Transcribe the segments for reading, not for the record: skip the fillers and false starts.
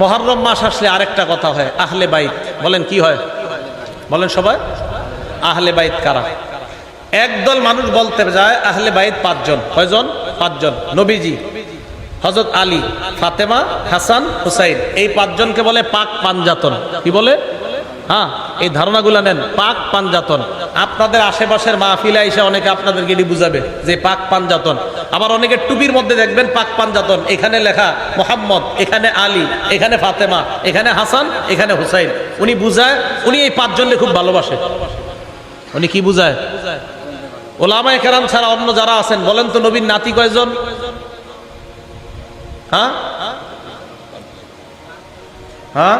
মুহররম মাস আসলে আরেকটা কথা হয়, আহলে বাইত। বলেন কি হয়? বলেন সবাই, আহলে বাইত কারা? একদল মানুষ বলতে যায় আহলে বাইত পাঁচজন। কয়জন? পাঁচজন। নবীজি, হযরত আলী, ফাতেমা, হাসান, হুসাইন, এই পাঁচজনকে বলে পাক পাঞ্জাতন। কি বলে? হ্যাঁ, এই ধারণাগুলো নেন, পাক পাঞ্জাতন। আপনাদের আশেপাশের মাহফিলে আইসা অনেকে আপনাদেরকে এটি বুঝাবে যে পাক পাঞ্জাতন। আবার অনেকে টুপির মধ্যে দেখবেন পাক পাঞ্জাতন, এখানে লেখা মোহাম্মদ, এখানে আলী, এখানে ফাতেমা, এখানে হাসান, এখানে হুসাইন। উনি বুঝায়, উনি এই পাঁচজনকে খুব ভালোবাসে। উনি কি বুঝায়? ওলামায়ে কেরাম ছাড়া অন্য যারা আছেন বলেন তো নবীর নাতি কয়জন? হ্যাঁ হ্যাঁ,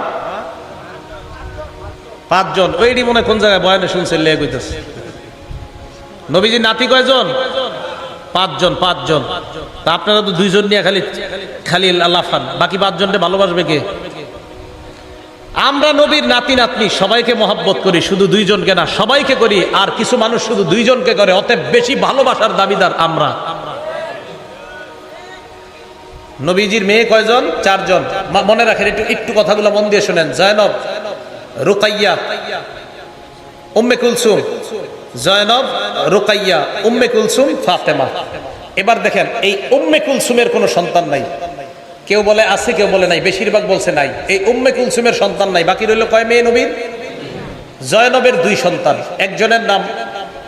পাঁচজন। ওইটি মনে কোন জায়গায় বয়ানে শুনছেন, লেগ হইতেছে। নবীজির নাতি কয়জন? পাঁচজন। পাঁচজন। তা আপনারা তো দুইজন নিয়ে খালি খালি লাফান, বাকি পাঁচজনকে ভালোবাসবে কে? আমরা নবীর নাতি নাতনি সবাইকে মহব্বত করি, শুধু দুইজনকে না, সবাইকে করি। আর কিছু মানুষ শুধু দুইজনকে করে, অতএব বেশি ভালোবাসার দাবিদার আমরা। নবীজির মেয়ে কয়জন? চারজন। মনে রাখেন, একটু কথাগুলো মন দিয়ে শোনেন। জয়নব, রুকাইয়া, উম্মে কুলসুম। জয়নব, রুকাইয়া, উম্মে কুলসুম, ফাতেমা। এবার দেখেন, এই উম্মে কুলসুমের কোনো সন্তান নাই। কেউ বলে আছে, কেউ বলে নাই, বেশিরভাগ বলছে নাই। এই উম্মে কুলসুমের সন্তান নাই। বাকি রইল কয় মেয়ে নবীর? জয়নবের দুই সন্তান। একজনের নাম,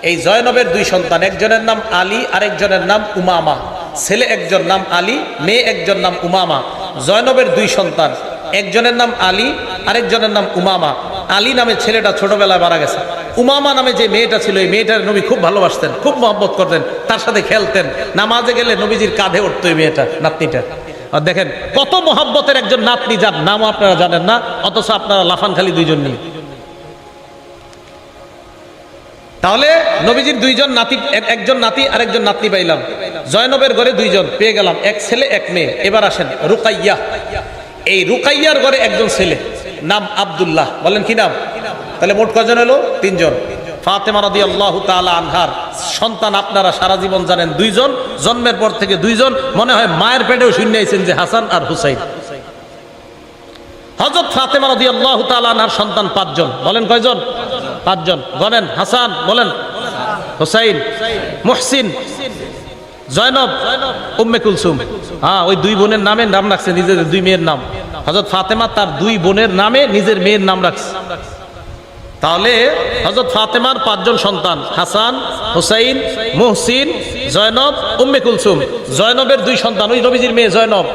এই জয়নবের দুই সন্তান, একজনের নাম আলী, আরেকজনের নাম উমামা। ছেলে একজন নাম আলী, মেয়ে একজন নাম উমামা। জয়নবের দুই সন্তান, একজনের নাম আলী, আরেকজনের নাম উমামা। আলী নামে ছেলেটা ছোটবেলায় মারা গেছে। উমামা নামে যে মেয়েটা ছিল, এই মেয়েটার নবী খুব ভালোবাসতেন, খুব মহব্বত করতেন, তার সাথে খেলতেন। নামাজে গেলে নবীজির কাঁধে উঠতো এই মেয়েটা, নাতনিটা। আর দেখেন কত মহব্বতের একজন নাতনি, যার নামও আপনারা জানেন না, অথচ আপনারা লাফান খালি দুইজন নিয়ে। তাহলে নবীজির দুইজন নাতি, একজন নাতি আর একজন নাতনি পাইলাম। জয়নবের ঘরে দুইজন পেয়ে গেলাম, এক ছেলে এক মেয়ে। এবার আসেন রুকাইয়া। এই রুকাইয়ার ঘরে একজন ছেলে, নাম আব্দুল্লাহ। বলেন কি নাম? তাহলে মোট কজন হলো? তিনজন। ফাতেমা রাদিয়াল্লাহু তাআলা আনহার সন্তান আপনারা সারা জীবন জানেন, দুইজন। জন্মের পর থেকে দুইজন। মনে হয় মায়ের পেটেও শুনে আইছেন যে হাসান আর হুসাইন। হযরত ফাতেমা রাদিয়াল্লাহু তাআলা আনহার সন্তান পাঁচজন। বলেন কয়জন? পাঁচজন। গণেন। হাসান, বলেন। হুসাইন, মুহসিন, জয়নব, উম্মে কুলসুম। হ্যাঁ, ওই দুই বোনের নামে নাম রাখছে, নিজেদের দুই মেয়ের নাম। হযরত ফাতেমা তার দুই বোনের নামে নিজের মেয়ের নাম রাখছে। তাহলে হযরত ফাতেমার পাঁচজন সন্তান, হাসান, হুসাইন, মুহসিন, জয়নব, উম্মে কুলসুম। জয়নবের দুই সন্তান, ওই নবীজির মেয়ে জয়নব,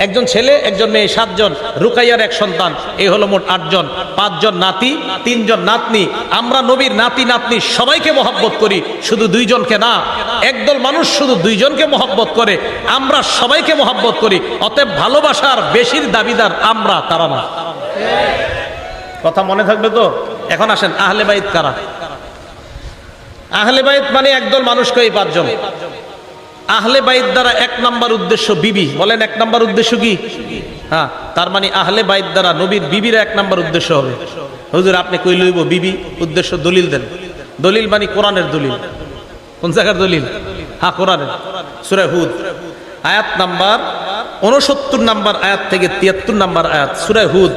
একজন ছেলে একজন মেয়ে, সাতজন। রুকাইয়ার এক সন্তান, এই হলো মোট আটজন। পাঁচজন নাতি, তিনজন নাতনি। আমরা নবীর নাতি নাতনি সবাইকে মহব্বত করি, শুধু দুইজনকে না। একদল মানুষ শুধু দুইজনকে মহব্বত করে, আমরা সবাইকে মহব্বত করি। অতএব ভালোবাসার বেশির দাবিদার আমরা, তারা না। কথা মনে থাকবে তো? এখন আসেন, আহলে বাইত কারা? আহলে বাইত মানে একদল মানুষকে, এই পাঁচজন। আহলে বাইত দ্বারা এক নাম্বার উদ্দেশ্য বিবি। বলেন, এক নাম্বার উদ্দেশ্য কি? হ্যাঁ, তার মানে আহলে বাইত দ্বারা নবীর বিবির এক নাম্বার উদ্দেশ্য হবে। হুজুর আপনি কই লইব বিবি? উদ্দেশ্য দলিল দেন। দলিল মানে কোরআনের দলিল। কোন জায়গার দলিল? হ্যাঁ, কোরআনের। সূরা হুদ আয়াত নাম্বার 69 নাম্বার আয়াত থেকে 73 নাম্বার আয়াত। সূরা হুদ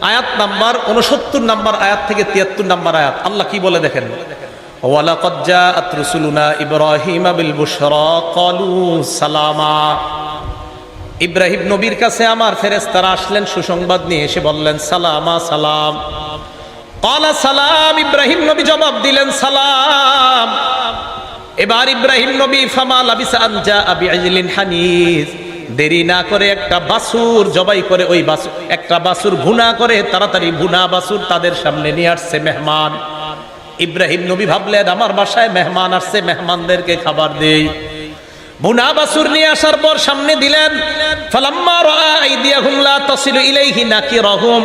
আয়াত নাম্বার 69 নাম্বার আয়াত থেকে 73 নাম্বার আয়াত। আল্লাহ কি বলে দেখেন, ওয়ালাকাদ জাআত রুসুলুনা ইব্রাহিমা বিল বুশরা ক্বালু সালামা। ইব্রাহিম নবীর কাছে আমার ফেরেশতারা আসলেন সুসংবাদ নিয়ে, এসে বললেন সালামা, সালাম। ক্বালা সালাম, ইব্রাহিম নবী জবাব দিলেন সালাম। এবার ইব্রাহিম নবী ফামা লাবিসা আন জাআ বিআজলিন হানিজ, দেরি না করে একটা বাছুর জবাই করে, ওই বাছুর, একটা বাছুর ভুনা করে, তাড়াতাড়ি ভুনা বাছুর তাদের সামনে নিয়ে আসছে মেহমান। ইব্রাহিম নবী ভাবলেন আমার বাসায় মেহমান আসছে, মেহমানদেরকে খাবার দেই। ভুনা বাছুর নিয়ে আসার পর সামনে দিলেন। ফালাম্মা রাআ আইদিয়াহুম লা তাসিলু ইলাইহি নাকিরাহুম,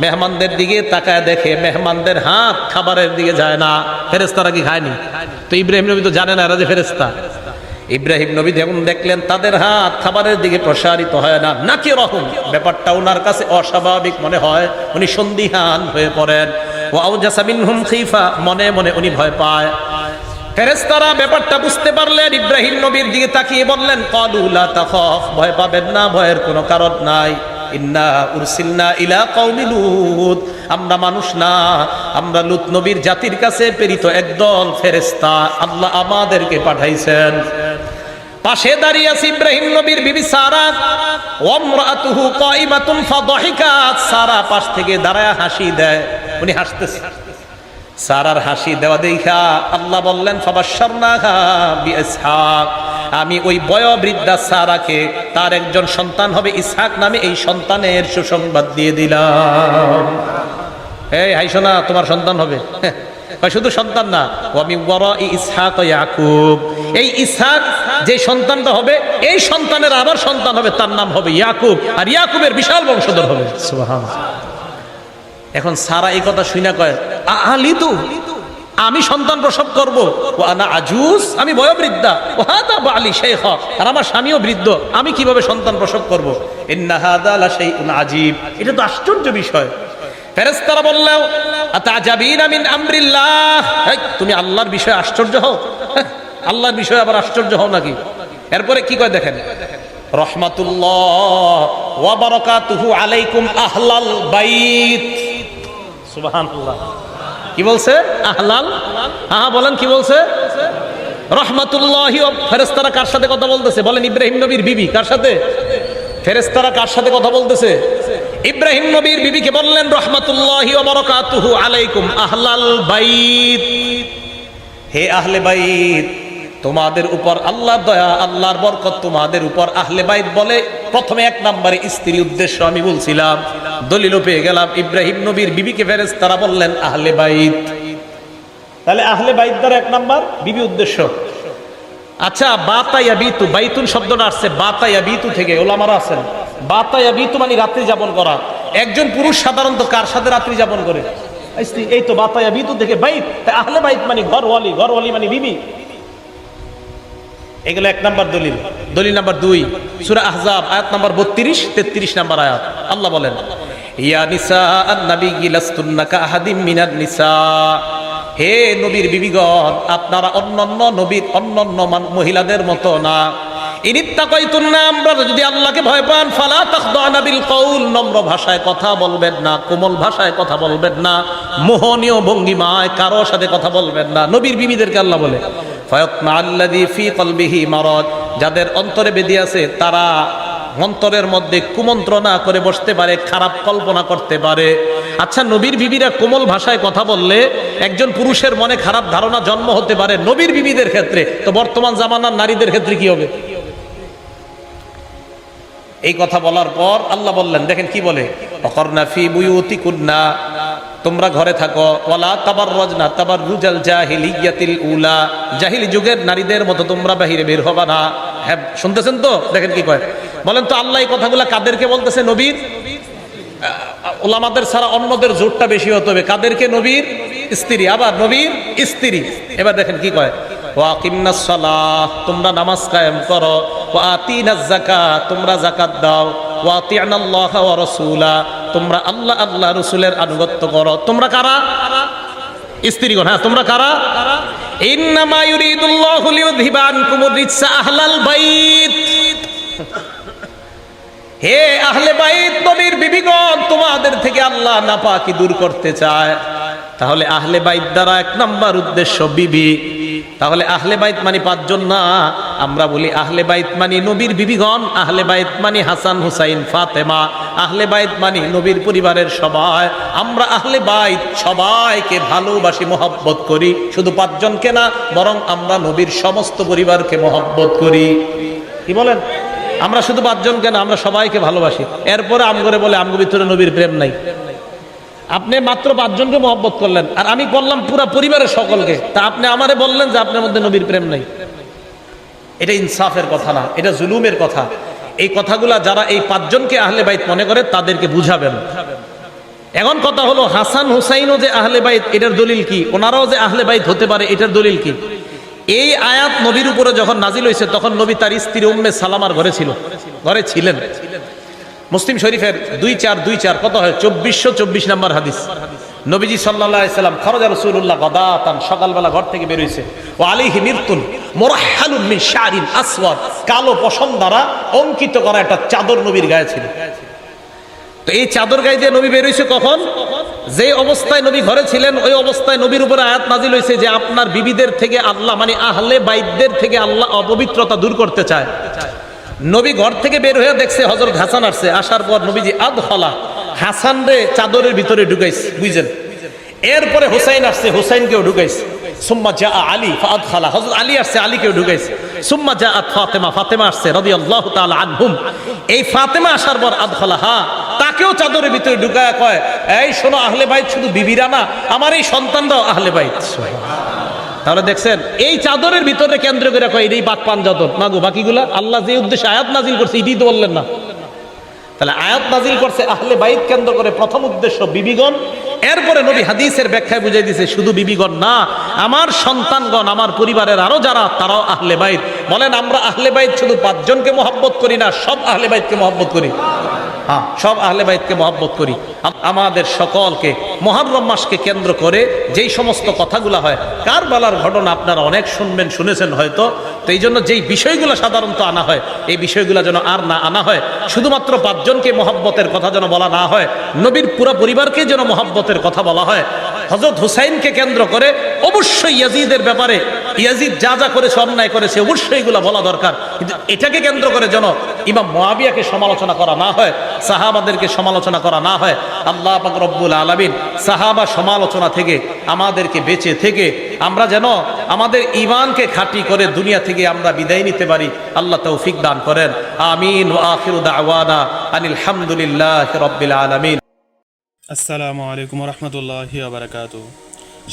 মেহমানদের দিকে তাকায় দেখে মেহমানদের হাত খাবারের দিকে যায় না। ফেরেশতারা কি খায়নি? তো ইব্রাহিম নবী তো জানে না এরা যে ফেরেশতা। ইব্রাহিম নবী যখন দেখলেন তাদের হাত খাবারের দিকে প্রসারিত হয় না, নাকিরাহুম, ব্যাপারটা ওনার কাছে অস্বাভাবিক মনে হয়। উনি সন্দিহান হয়ে পড়েন। ওয়া আওজাসা মিনহুম খিফা, মনে মনে উনি ভয় পায়। ফেরেশতারা ব্যাপারটা বুঝতে পারলেন, ইব্রাহিম নবীর দিকে তাকিয়ে বললেন ক্বালু লা তাখাফ, ভয় পাবেন না, ভয়ের কোনো কারণ নাই। ইন্না উরসিলনা ইলা কওমি লূত, আমরা মানুষ না, আমরা লূত নবীর জাতির কাছে প্রেরিত একদল ফেরেশতা, আল্লাহ আমাদেরকে পাঠাইছেন। পাশে দাঁড়িয়ে আছে ইব্রাহিম নবীর বিবি সারা, ওয়ামরাতুহু কাইমাতুন ফাদাহিকাত, সারা পাশ থেকে দাঁড়ায় হাসি দেয়, উনি হাসতেছে। সারার হাসি দেওয়া দেখা আল্লাহ বললেন ফাবাশশারনাহা বিইসহাক, আমি ওই বয়োবৃদ্ধা সারাকে তার একজন সন্তান হবে ইসহাক নামে, এই সন্তানের সুসংবাদ দিয়ে দিলাম। এই হাইসো না, তোমার সন্তান হবে। শুধু সন্তান না, ওয়ামি ওয়ারাই ইসহাক ইয়াকুব, এই ইসহাক যে সন্তানটা হবে এই সন্তানের আবার সন্তান হবে, তার নাম হবে ইয়াকুব, আর ইয়াকুবের বিশাল বংশধর হবে। সুবহানাল্লাহ। এখন সারা এই কথা শুনে কয় আলিতু, আমি সন্তান প্রসব করব, ও আনা আজুজ, আমি বয়োবৃদ্ধা, ও হাদা বালি শাইখা, আর আমার স্বামীও বৃদ্ধ, আমি কিভাবে সন্তান প্রসব করব? ইন্না হাদা লা শাইউন আজীব, এটা তো আশ্চর্য বিষয়। ফেরেশতারা বললেও আতাজাবিনা মিন আমরিল্লাহ, তুমি আল্লাহর বিষয়ে আশ্চর্য হও? আল্লাহর বিষয়ে আবার আশ্চর্য হও নাকি? এরপরে কি কয় দেখেন, রহমাতুল্লাহ ওয়া বারাকাতুহু আলাইকুম আহলাল বাইত। সুবহানাল্লাহ। কি বলছে? আহলাল, হ্যাঁ বলেন কি বলছে? রহমাতুল্লাহি। ফেরেশতারা কার সাথে কথা বলতেছে বলেন? ইব্রাহিম নবীর বিবি। কার সাথে? ফেরেশতারা কার সাথে কথা বলতেছে? ইব্রাহিম নবীর বিবিকে বললেন রহমাতুল্লাহি ওয়া বারাকাতুহু আলাইকুম আহলাল বাইত, হে আহলে বাইত, তোমাদের উপর আল্লাহর দয়া, আল্লাহর বরকত তোমাদের উপর। আহলে বাইত বলে প্রথমে এক নম্বরে স্ত্রী উদ্দেশ্য আমি বলছিলাম, দলিলও পেয়ে গেলাম। ইব্রাহিম নবীর বিবিকে ফেরেশতারা বললেন আহলে বাইত, তাহলে আহলে বাইত দ্বারা এক নাম্বার বিবি উদ্দেশ্য। আচ্ছা, বাতা ইয়াবিতু, বাইতুন শব্দটা আসছে বাতা ইয়াবিতু থেকে, ওলামারা আছেন। বাতা ইয়াবিতু মানে রাত্রি যাপন করা। একজন পুরুষ সাধারণত কার সাথে রাত্রি যাপন করে? স্ত্রী। এই তো বাতা ইয়াবিতু থেকে বাইত, আহলে বাইত মানে ঘরওয়ালি, ঘরওয়ালি মানে বিবি। এগুলো এক নাম্বার দলিল। দলিল নাম্বার 2, সূরা আহজাব আয়াত নাম্বার 32-33 নাম্বার আয়াত। আল্লাহ বলেন ইয়া নিসা আন-নাবিয়্যি লাস্তুন্না কাআহাদিম মিনান নিসা, হে নবীর বিবিগণ, আপনারা অন্যান্য নবীর অন্যান্য মহিলাদের মতো না। ইনিত্তাকাইতুন্না, আমরা যদি আল্লাহকে ভয় পান, ফালা তাখদানা বিল কওল, নম্র ভাষায় কথা বলবেন না, কোমল ভাষায় কথা বলবেন না, মোহনীয় ভঙ্গিমায় কারো সাথে কথা বলবেন না। নবীর বিবিদেরকে আল্লাহ বলে ফায়াতমা আল্লাযী ফী কলবিহি মারাদ, যাদের অন্তরে বেদি আছে তারা অন্তরের মধ্যে কুমন্ত্রণা করে বসতে পারে, খারাপ কল্পনা করতে পারে। আচ্ছা, নবীর বিবিরা কোমল ভাষায় কথা বললে একজন পুরুষের মনে খারাপ ধারণা জন্ম হতে পারে নবীর বিবিদের ক্ষেত্রে, তো বর্তমান জামানার নারীদের ক্ষেত্রে কি হবে? এই কথা বলার পর আল্লাহ বললেন, দেখেন কি বলে, ওয়াকারনা ফী বুয়ুতিকুন্না, তোমরা ঘরে থাকো, ওয়ালা তাবাররাজনা তাবাররুজাল জাহিলিয়াতিল উলা, জাহিলি যুগের নারীদের মতো তোমরা বাহিরে বের হবা না। হ্যাঁ, শুনতেছেন তো? দেখেন কি কয়, বলেন তো আল্লাহ এই কথাগুলো কাদেরকে বলতেছে? নবীর। ওলামাদের ছাড়া অন্যদের জোরটা বেশি হতে হবে। কাদেরকে? নবীর স্ত্রী, আবার নবীর স্ত্রী। এবার দেখেন কি কয়, ওয়াকিমনাস সালাহ, তোমরা নামাজ কায়েম করো, ওয়া আতিনাজ যাকাত, তোমরা যাকাত দাও, ওয়া আতিনাল্লাহ ওয়া রাসূলা, তোমরা আল্লাহ আল্লাহ রাসূলের আনুগত্য করো। তোমরা কারা? স্ত্রীগণ। হ্যাঁ, তোমরা কারা? ইন্নামা ইউরিদুল্লাহু লিইউযহিবা আনকুমুর রিজসা আহলাল বাইত, হে আহলে বাইত, নবীর বিবিগণ, তোমাদের থেকে আল্লাহ নাপাকি দূর করতে চায়। তাহলে আহলে বাইত দ্বারা এক নাম্বার উদ্দেশ্য বিবি। তাহলে আহলে বাইত মানে 5 জন না, আমরা বলি আহলে বাইত মানে নবীর বিবিগণ, আহলে বাইত মানে হাসান হুসাইন ফাতেমা, আহলে বাইত মানে নবীর পরিবারের সবাই। আমরা আহলে বাইত সবাইকে ভালোবাসি, মহব্বত করি, শুধু 5 জনকে না, বরং আমরা নবীর সমস্ত পরিবারকে মহব্বত করি। কি বলেন? আমরা শুধু 5 জনকে না, আমরা সবাইকে ভালোবাসি। এরপরে আমগরে বলে আমগো ভিতরে নবীর প্রেম নাই। আপনি মাত্র 5 জনকে মহব্বত করলেন, আর আমি বললাম পুরো পরিবারের সকলকে, তা আপনি আমারে বললেন যে আপনার মধ্যে নবীর প্রেম নাই। এটা ইনসাফের কথা না, এটা জুলুমের কথা। এই কথাগুলা যারা এই 5 জনকে আহলে বাইত মনে করে তাদেরকে বুঝাবেন। এখন কথা হলো, হাসান হুসাইনও যে আহলে বাইত, এটার দলিল কি? ওনারাও যে আহলে বাইত হতে পারে, এটার দলিল কি? এই আয়াত নবীর উপরে যখন নাজিল হয়েছে তখন নবী তার স্ত্রী উম্মে সালামার ঘরে ছিলেন। মুসলিম শরীফের 2424 কত হয়? 2424 নম্বর হাদিস। নবীজি সাল্লাল্লাহু আলাইহি সাল্লাম খরাজা রাসূলুল্লাহ গাদাতান, সকালবেলা ঘর থেকে বের হইছে, ওয়া আলাইহি মিরতুন মুরাহহালুন মিন শারিন আসওয়াদ, কালো পশম দ্বারা অঙ্কিত করা একটা চাদর নবীর গায়ে ছিল। তো এই চাদর গায়ে দিয়ে নবী বের হইছে কখন? যে অবস্থায় নবী ঘরে ছিলেন ওই অবস্থায় নবীর উপরে আয়াত নাজিল হয়েছে যে আপনার বিবিদের থেকে আল্লাহ মানে আহলে বাইতদের থেকে আল্লাহ অপবিত্রতা দূর করতে চায়। নবী ঘর থেকে বের হয়ে দেখছে হযরত হাসান আসছে, আসার পর নবীজি আদখালা হাসান রে চাদরের ভিতরে ঢুকাইছে, বুঝছেন? এরপরে হুসাইন আসছে, হুসাইনকেও ঢুকাইছে। সুম্মা জা আলী ফাদখালা, হযরত আলী আসছে, আলীকেও ঢুকাইছে। সুম্মা জা ফাতেমা, ফাতেমা আসছে রাদিয়াল্লাহু তাআলা আনহুম। এই ফাতেমা আসার পর আদখালাহা, তাকেও চাদরের ভিতরে ঢুকায়া কয়, এই শোনো, আহলে বাইত শুধু বিবিরা না, আমার এই সন্তানরাও আহলে বাইত। তাহলে দেখছেন এই চাদরের ভিতরে কেন্দ্র করে কয় এই বাট পান চাদর না গো, বাকিগুলা আল্লাহ যে উদ্দেশ্যে আয়াত নাজিল করছে এটাই তো বললেন না। তাহলে আয়াত নাজিল করছে আহলে বাইত কেন্দ্র করে, প্রথম উদ্দেশ্য বিবিগণ। এরপরে নবী হাদিসের ব্যাখ্যায় বুঝাই দিয়েছে শুধু বিবিগণ না, আমার সন্তানগণ, আমার পরিবারের আরো যারা, তারাও আহলে বাইত। বলেন আমরা আহলে বাইত শুধু 5 জনকে মহব্বত করি না, সব আহলে বাইতকে মহব্বত করি। হ্যাঁ, সব আহলে বাইতকে মহব্বত করি। আমাদের সকলকে মুহররম মাসকে কেন্দ্র করে যেই সমস্ত কথাগুলো হয়, কারবালার ঘটনা আপনারা অনেক শুনবেন, শুনেছেন হয়তো। তো এই জন্য যেই বিষয়গুলো সাধারণত আনা হয়, এই বিষয়গুলো যেন আর না আনা হয়। শুধুমাত্র 5 জনকে মহব্বতের কথা যেন বলা না হয়, নবীর পুরো পরিবারকে যেন মহব্বতের কথা বলা হয়। হযরত হুসাইনকে কেন্দ্র করে অবশ্যই ইয়াজিদের ব্যাপারে, ইয়াজিদ যা যা করেছে, অন্যায় করেছে, অবশ্যই এগুলো বলা দরকার। কিন্তু এটাকে কেন্দ্র করে যেন ইমাম মুআবিয়াকে সমালোচনা করা না হয়, সাহাবাদেরকে সমালোচনা করা না হয়। আল্লাহ পাক রব্বুল আলামিন সাহাবা সমালোচনা থেকে আমাদেরকে বেঁচে থেকে আমরা যেন আমাদের ঈমানকে খাঁটি করে দুনিয়া থেকে আমরা বিদায় নিতে পারি। আল্লাহ তৌফিক দান করেন। আমিন। ওয়া আখিরু দাওয়ানা আনিল হামদুলিল্লাহি রাব্বিল আলামিন। আসসালামু আলাইকুম ওয়া রাহমাতুল্লাহি ওয়া বারাকাতুহু।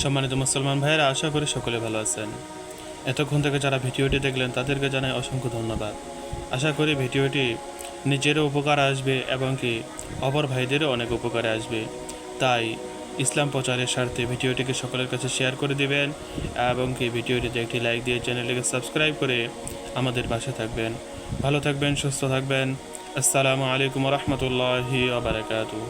সম্মানিত মুসলমান ভাইয়েরা, আশা করি সকলে ভালো আছেন। এতক্ষণ থেকে যারা ভিডিওটি দেখলেন তাদেরকে জানাই অসংখ্য ধন্যবাদ। আশা করি ভিডিওটি নিজেরও উপকার আসবে এবং কি অপর ভাইদেরও অনেক উপকারে আসবে। তাই ইসলাম প্রচারের স্বার্থে ভিডিওটিকে সকলের কাছে শেয়ার করে দিবেন এবং কি ভিডিওটিতে একটি লাইক দিয়ে চ্যানেলটিকে সাবস্ক্রাইব করে আমাদের পাশে থাকবেন। ভালো থাকবেন, সুস্থ থাকবেন। আসসালামু আলাইকুম ওয়া রাহমাতুল্লাহি ওয়া বারাকাতুহু।